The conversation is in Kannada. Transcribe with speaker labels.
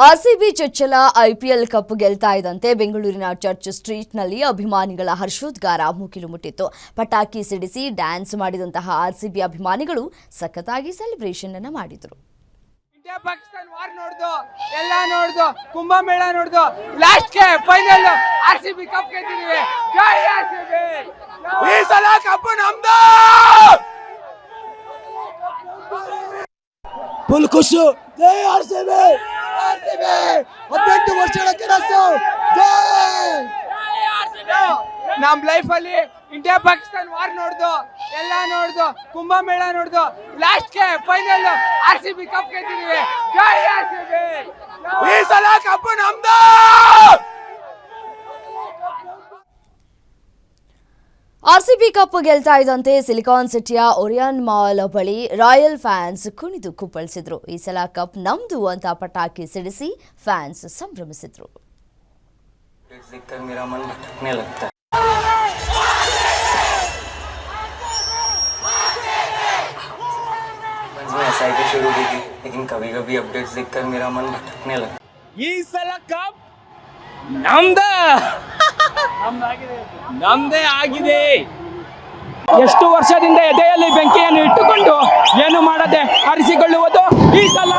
Speaker 1: ಆರ್ಸಿಬಿ ಚೊಚ್ಚಲ ಐಪಿಎಲ್ ಕಪ್ ಗೆಲ್ತಾ ಇದ್ದಂತೆ ಬೆಂಗಳೂರಿನ ಚರ್ಚ್ ಸ್ಟ್ರೀಟ್ನಲ್ಲಿ ಅಭಿಮಾನಿಗಳ ಹರ್ಷೋದ್ಗಾರ ಮುಗಿಲು ಮುಟ್ಟಿತ್ತು. ಪಟಾಕಿ ಸಿಡಿಸಿ ಡ್ಯಾನ್ಸ್ ಮಾಡಿದಂತಹ ಆರ್ಸಿಬಿ ಅಭಿಮಾನಿಗಳು ಸಖತ್ತಾಗಿ ಸೆಲೆಬ್ರೇಷನ್ ಅನ್ನು ಮಾಡಿದರು.
Speaker 2: ಇಂಡಿಯಾ ಪಾಕಿಸ್ತಾನ ವಾರ್ ನೋಡ್ದು, ಎಲ್ಲ ನೋಡ್ದು, ಕುಂಭಮೇಳ ನೋಡ್ದು, ಲಾಸ್ಟ್ ಗೆ ಫೈನಲ್ ಆರ್ಸಿಬಿ ಕಪ್ ಗೆದ್ದಿದ್ದೀವಿ. ಜೈ ಆರ್ಸಿಬಿ! ಈ ಸಲ ಕಪ್ ನಮ್ದು!
Speaker 3: ಫುಲ್ ಖುಷಿ. ಜೈ ಆರ್ಸಿಬಿ! ಆರ್ಸಿಬಿ 18 ವರ್ಷಗಳ ಕನಸು.
Speaker 2: ನಮ್ ಲೈಫ್ ಅಲ್ಲಿ ಇಂಡಿಯಾ ಪಾಕಿಸ್ತಾನ ವಾರ್ ನೋಡ್ದು, ಎಲ್ಲ ನೋಡ್ದು, ಕುಂಭಮೇಳ ನೋಡ್ದು, ಲಾಸ್ಟ್ ಗೆ ಫೈನಲ್ ಆರ್ಸಿಬಿ ಕಪ್ ಗೆದ್ದಿದ್ದೀವಿ. ಜೈ ಆರ್ಸಿಬಿ! ಈ ಸಲ ಕಪ್ ನಮ್ದು!
Speaker 1: ಆರ್ಸಿಬಿ ಕಪ್ ಗೆಲ್ತಾ ಇದ್ದಂತೆ ಸಿಲಿಕಾನ್ ಸಿಟಿಯ ಒರಿಯನ್ ಮಾಲ್ ಬಳಿ ರಾಯಲ್ ಫ್ಯಾನ್ಸ್ ಕುಣಿದು ಕುಪ್ಪಳಿಸಿದ್ರು. ಈ ಸಲ ಕಪ್ ನಮ್ದು ಅಂತ ಪಟಾಕಿ ಸಿಡಿಸಿ ಫ್ಯಾನ್ಸ್ ಸಂಭ್ರಮಿಸಿದ್ರು.
Speaker 2: ಈ ಸಲ ಕಪ್ ನಮ್ದೇ ಆಗಿದೆ. ಎಷ್ಟು ವರ್ಷದಿಂದ ಎದೆಯಲ್ಲಿ ಬೆಂಕಿಯನ್ನು ಇಟ್ಟುಕೊಂಡು ಏನು ಮಾಡದೆ ಆರಿಸಿಕೊಳ್ಳುವುದು ಈ ಸಲ